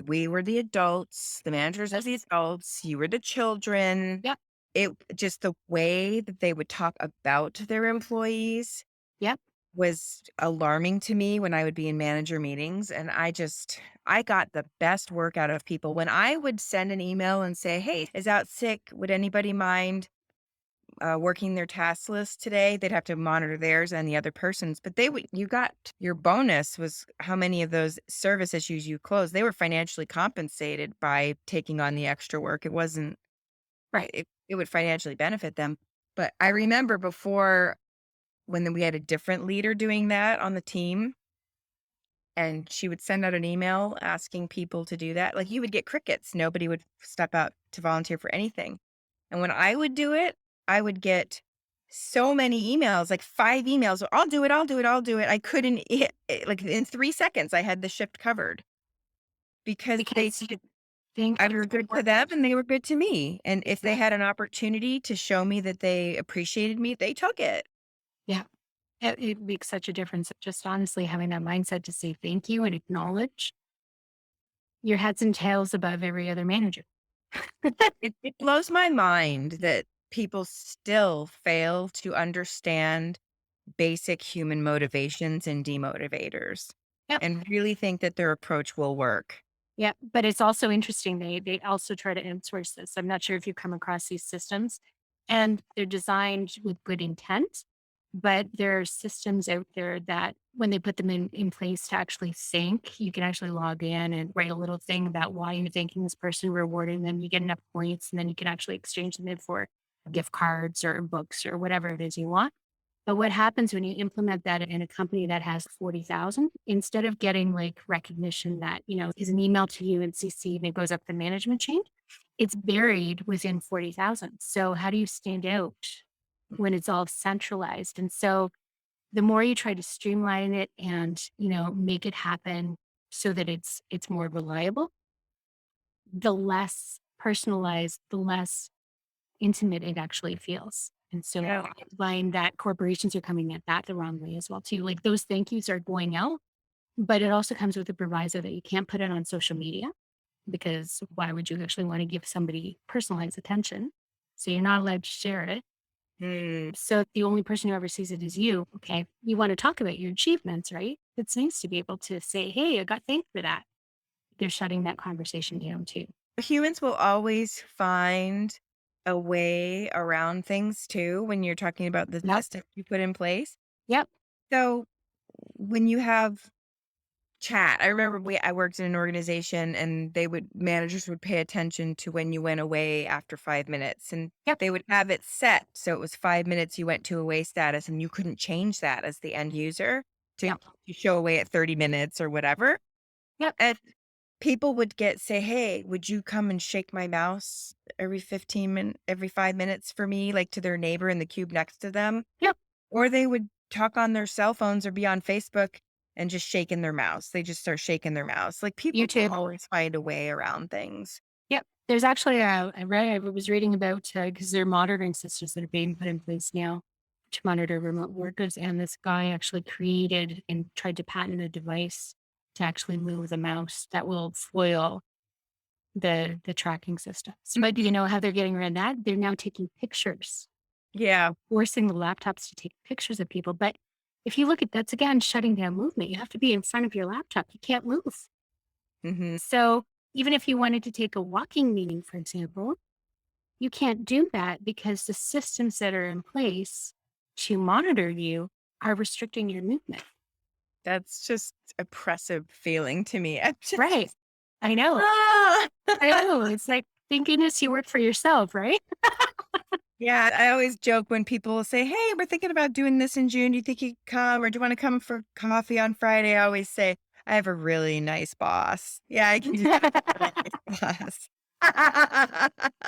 we were the adults, the managers as the adults, you were the children. Yep. It just the way that they would talk about their employees Yep. was alarming to me when I would be in manager meetings. And I got the best work out of people when I would send an email and say, "Hey, is out sick. Would anybody mind working their task list today?" They'd have to monitor theirs and the other person's, but you got your bonus was how many of those service issues you closed. They were financially compensated by taking on the extra work. It wasn't, Right. it would financially benefit them. But I remember before when we had a different leader doing that on the team, and she would send out an email asking people to do that. Like you would get crickets. Nobody would step out to volunteer for anything. And when I would do it, I would get so many emails, like 5 emails. I'll do it. I'll do it. I'll do it. I couldn't, like in 3 seconds, I had the shift covered because Because you think I you're was good to work. them and they were good to me. And if they Yeah. had an opportunity to show me that they appreciated me, they took it. Yeah. It makes such a difference. Just honestly having that mindset to say thank you and acknowledge your heads and tails above every other manager. It blows my mind that people still fail to understand basic human motivations and demotivators Yep. and really think that their approach will work. Yeah. But it's also interesting. They also try to outsource this. I'm not sure if you come across these systems and they're designed with good intent, but there are systems out there that when they put them in place to actually think, you can actually log in and write a little thing about why you're thanking this person, rewarding them. You get enough points, and then you can actually exchange them for gift cards or books or whatever it is you want. But what happens when you implement that in a company that has 40,000, instead of getting like recognition that, is an email to you and CC and it goes up the management chain, it's buried within 40,000. So how do you stand out when it's all centralized? And so the more you try to streamline it and, make it happen so that it's more reliable, the less personalized, the less intimate it actually feels. And so Yeah. I find that corporations are coming at that the wrong way as well too. Like those thank yous are going out, but it also comes with a proviso that you can't put it on social media because why would you actually want to give somebody personalized attention? So you're not allowed to share it. Hmm. So the only person who ever sees it is you. Okay. You want to talk about your achievements, right? It's nice to be able to say, hey, I got thanked for that. They're shutting that conversation down too. Humans will always find a way around things too when you're talking about the Yep. system you put in place. Yep. So when you have chat. I remember I worked in an organization and managers would pay attention to when you went away after 5 minutes, and Yep. they would have it set so it was 5 minutes you went to away status and you couldn't change that as the end user to Yep. show away at 30 minutes or whatever. Yep. And people would say, "Hey, would you come and shake my mouse every 5 minutes for me," like to their neighbor in the cube next to them. Yep. Or they would talk on their cell phones or be on Facebook and just shaking their mouse. They just start shaking their mouse. Like, You people too. will always find a way around things. Yep. There's actually I was reading about because there are monitoring systems that are being put in place now to monitor remote workers, and this guy actually created and tried to patent a device to actually move the mouse that will foil the tracking systems. But do you know how they're getting around that? They're now taking pictures, Yeah. forcing the laptops to take pictures of people. But if you look at that's again shutting down movement. You have to be in front of your laptop. You can't move. Mhm. So even if you wanted to take a walking meeting, for example, you can't do that because the systems that are in place to monitor you are restricting your movement. That's just oppressive feeling to me. I'm Right. just I know. ah! I know. It's like, thank goodness you work for yourself, right? Yeah, I always joke when people will say, "Hey, we're thinking about doing this in June. Do you think you could come or do you wanna come for coffee on Friday?" I always say, "I have a really nice boss. Yeah, I can do that with a nice boss."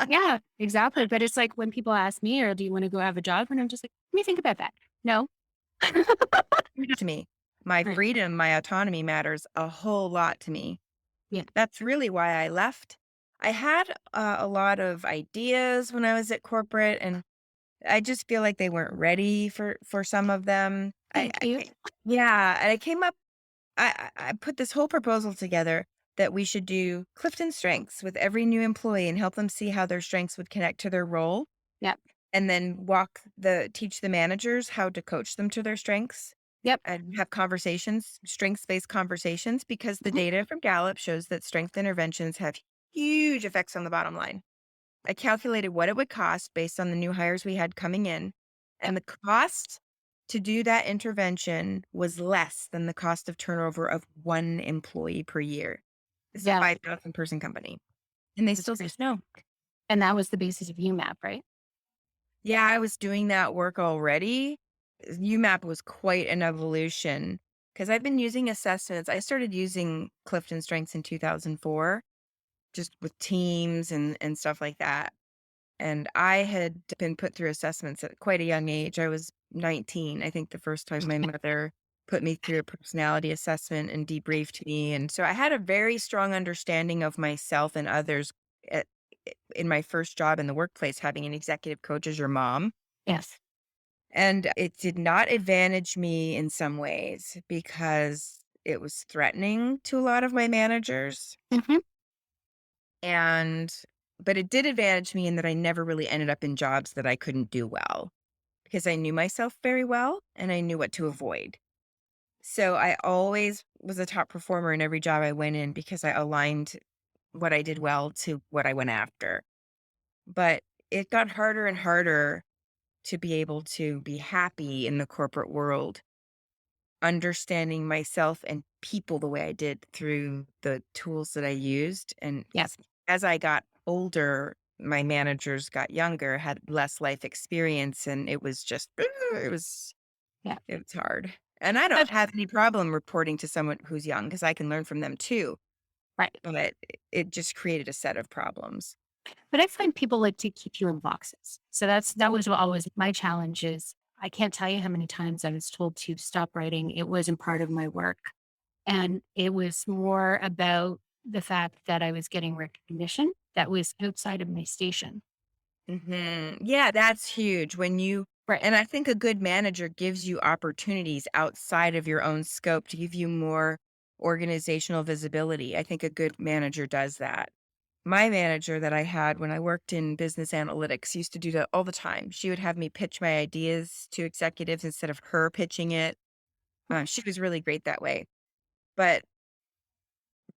Yeah, exactly. But it's like when people ask me, or do you want to go have a job? And I'm just like, let me think about that. No. To me, my Right. freedom, my autonomy matters a whole lot to me. Yeah. That's really why I left. I had a lot of ideas when I was at corporate, and I just feel like they weren't ready for some of them. Thank you. Yeah, and I came up I put this whole proposal together that we should do Clifton Strengths with every new employee and help them see how their strengths would connect to their role, Yep. and then teach the managers how to coach them to their strengths Yep. and have conversations, strengths-based conversations, because the Mhm. data from Gallup shows that strength interventions have huge effects on the bottom line. I calculated what it would cost based on the new hires we had coming in, Yep. and the cost to do that intervention was less than the cost of turnover of one employee per year. It's a Yeah. 5,000 person company, and they That's still said crazy. no. And that was the basis of UMAP, right? Yeah, I was doing that work already. UMAP was quite an evolution because I've been using assessments. I started using Clifton Strengths in 2004, just with teams and stuff like that. And I had been put through assessments at quite a young age. I was 19, I think the first time my mother put me through a personality assessment and debriefed me. And so I had a very strong understanding of myself and others at, in my first job in the workplace, having an executive coach as your mom. Yes. And it did not advantage me in some ways because it was threatening to a lot of my managers. Hmm. And but it did advantage me in that I never really ended up in jobs that I couldn't do well because I knew myself very well and I knew what to avoid. So I always was a top performer in every job I went in because I aligned what I did well to what I went after. But it got harder and harder to be able to be happy in the corporate world, understanding myself and people the way I did through the tools that I used. And Yep. because as I got older, my managers got younger, had less life experience, and it was just, Yep. it was hard. And I don't But have any problem reporting to someone who's young because I can learn from them too. right. But it just created a set of problems. But I find people like to keep you in boxes. So that was what always my challenge is. I can't tell you how many times I was told to stop writing. It wasn't part of my work. And it was more about the fact that I was getting recognition that was outside of my station. Yeah, that's huge when you Right. and I think a good manager gives you opportunities outside of your own scope to give you more organizational visibility. I think a good manager does that. My manager that I had when I worked in business analytics used to do that all the time. She would have me pitch my ideas to executives instead of her pitching it. She was really great that way. But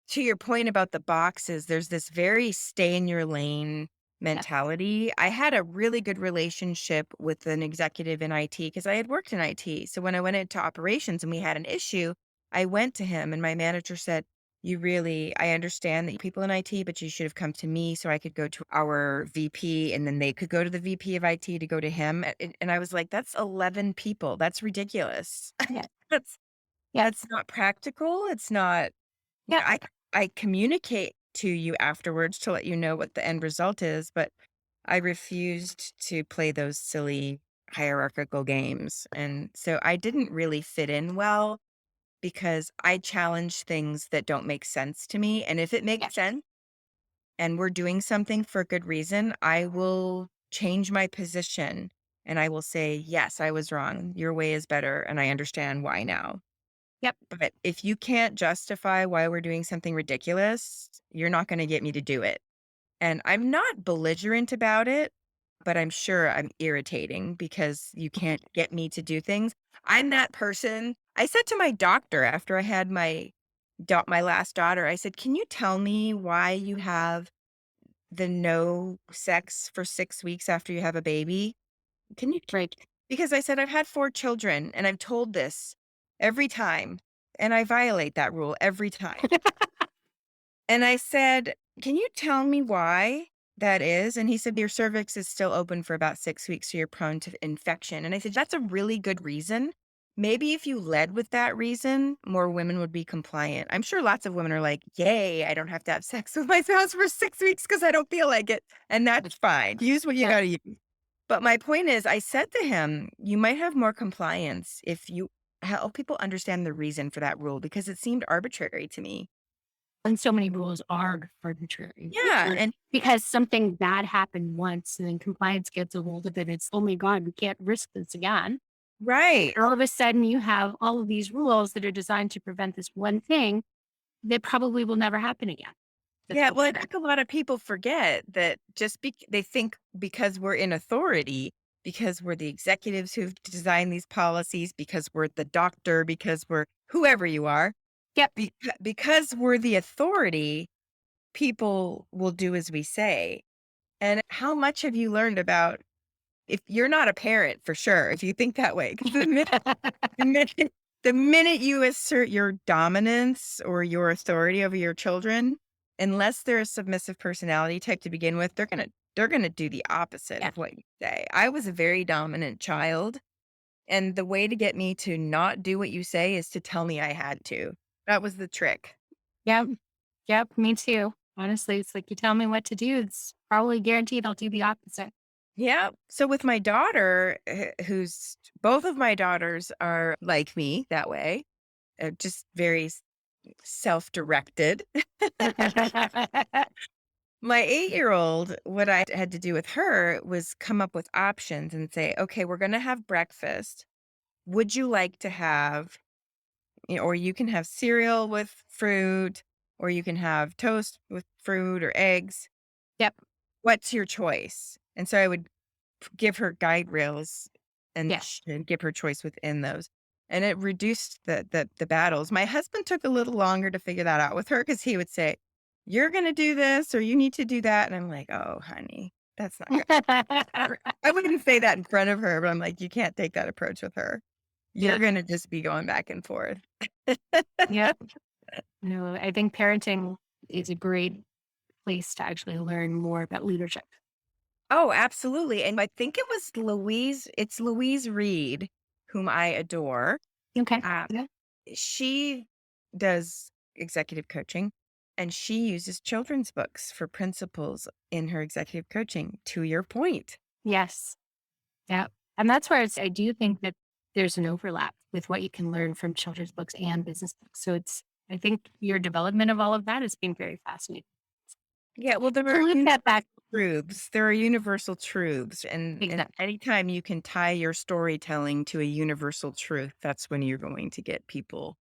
to your point about the boxes, there's this very stay in your lane Yes. mentality. I had a really good relationship with an executive in IT because I had worked in IT. So when I went into operations and we had an issue, I went to him and my manager said, I understand that people in IT, but you should have come to me so I could go to our VP and then they could go to the VP of IT to go to him. And I was like, that's 11 people. That's ridiculous. Yeah. that's, Yeah. that's not practical. It's not Yeah. I communicate to you afterwards to let you know what the end result is, but I refused to play those silly hierarchical games, and so I didn't really fit in well because I challenge things that don't make sense to me, and if it Yeah. makes sense and we're doing something for a good reason, I will change my position and I will say, "Yes, I was wrong. Your way is better, and I understand why now." Yep. But if you can't justify why we're doing something ridiculous, you're not gonna get me to do it. And I'm not belligerent about it, but I'm sure I'm irritating because you can't get me to do things. I'm that person. I said to my doctor after I had my last daughter, I said, "Can you tell me why you have the no sex for 6 weeks after you have a baby? Can you Right. because I said, "I've had 4 children, and I've told this every time, and I violate that rule every time." And I said, "Can you tell me why that is?" And he said, "Your cervix is still open for about 6 weeks, so you're prone to infection." And I said, "That's a really good reason. Maybe if you led with that reason, more women would be compliant." I'm sure lots of women are like, "Yay, I don't have to have sex with my spouse for 6 weeks because I don't feel like it." And that's fine. Use what you Yeah. gotta use. But my point is, I said to him, "You might have more compliance if you help people understand the reason for that rule because it seemed arbitrary to me." And so many rules are arbitrary. Yeah, Or and because something bad happened once and then compliance gets a hold of it. It's, oh my God, we can't risk this again. Right. All of a sudden, you have all of these rules that are designed to prevent this one thing that probably will never happen again. That's Yeah, well, I hopeful. think a lot of people forget that they think because we're in authority, because we're the executives who've designed these policies, because we're the doctor, because we're whoever you are, Yep. because we're the authority, people will do as we say. And how much have you learned about if you're not a parent for sure, if you think that way, 'cause the minute the minute you assert your dominance or your authority over your children, unless they're a submissive personality type to begin with, they're gonna do the opposite Yeah. of what you say. I was a very dominant child, and the way to get me to not do what you say is to tell me I had to. That was the trick. Yep. Yep. Me too. Honestly, it's like you tell me what to do, it's probably guaranteed I'll do the opposite. Yeah. So with my daughter, who's both of my daughters are like me that way, just very self-directed. My 8-year-old, what I had to do with her was come up with options and say, okay, we're going to have breakfast. Would you like to have, or you can have cereal with fruit, or you can have toast with fruit or eggs. Yep. What's your choice? And so I would give her guide rails and Yes. and give her choice within those. And it reduced the battles. My husband took a little longer to figure that out with her because he would say, "You're gonna do this or you need to do that." And I'm like, "Oh, honey, that's not good." I wouldn't say that in front of her, but I'm like, you can't take that approach with her. You're Yeah. gonna just be going back and forth. Yep. No, I think parenting is a great place to actually learn more about leadership. Oh, absolutely. And I think it's Louise Reed, whom I adore. Okay. Um, Yeah. she does executive coaching and she uses children's books for principles in her executive coaching, to your point. Yes. Yeah. And that's where I do think that there's an overlap with what you can learn from children's books and business books. So I think your development of all of that has been very fascinating. Yeah, well, there To are loop that universal back. truths. There are universal truths. And Exactly. anytime you can tie your storytelling to a universal truth, that's when you're going to get people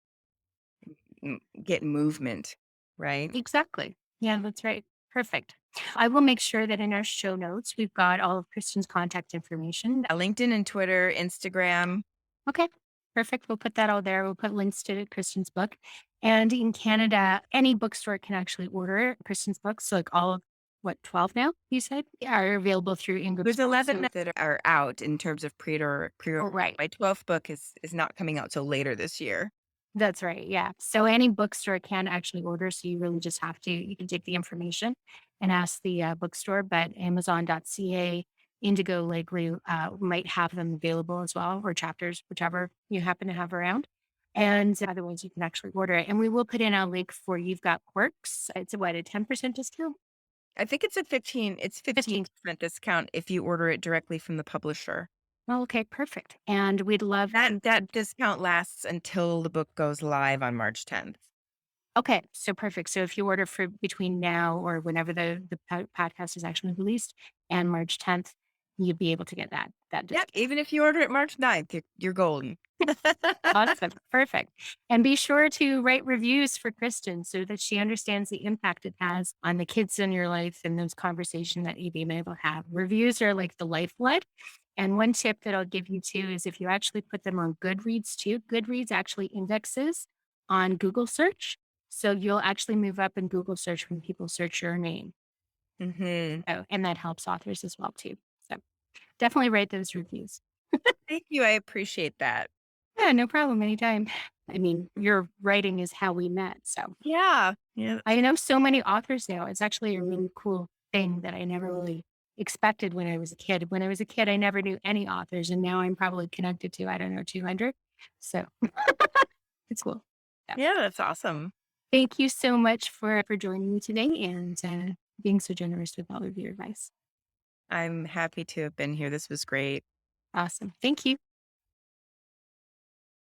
get movement, right? Exactly. Yeah, that's right. Perfect. I will make sure that in our show notes, we've got all of Kristen's contact information. LinkedIn and Twitter, Instagram. Okay. Perfect. We'll put that all there. We'll put links to Kristen's book. And in Canada, any bookstore can actually order Kristen's books. So like all of what, 12 now, you said, are available through Ingram's There's books. 11 So that are out in terms of pre-order. oh, right. My 12th book is not coming out till later this year. That's right. Yeah. So any bookstore can actually order. So you really just have to, you can take the information and ask the bookstore, but Amazon.ca, Indigo Library might have them available as well, or chapters, whichever you happen to have around. And otherwise, you can actually order it. And we will put in a link for You've Got Quirks. It's a, what, a 10% discount? I think it's 15. 15% discount if you order it directly from the publisher. Oh, okay. Perfect. And we'd love to. That discount lasts until the book goes live on March 10th. Okay, so perfect. So if you order for between now or whenever the podcast is actually released and March 10th, you'd be able to get that Yep, discount. even if you order it March 9th, you're golden. Awesome, perfect. And be sure to write reviews for Kristen so that she understands the impact it has on the kids in your life and those conversations that you've been able to have. Reviews are like the lifeblood. And one tip that I'll give you too is if you actually put them on Goodreads too, Goodreads actually indexes on Google search. So you'll actually move up in Google search when people search your name. Mhm. Oh, and that helps authors as well too. So definitely write those reviews. Thank you, I appreciate that. Yeah, no problem. Anytime. I mean, your writing is how we met. So Yeah. Yeah. I know so many authors now. It's actually a really cool thing that I never really expected when I was a kid. When I was a kid, I never knew any authors, and now I'm probably connected to, I don't know, 200. So it's cool. Yeah. Yeah, that's awesome. Thank you so much for joining me today and being so generous with all of your advice. I'm happy to have been here. This was great. Awesome. Thank you.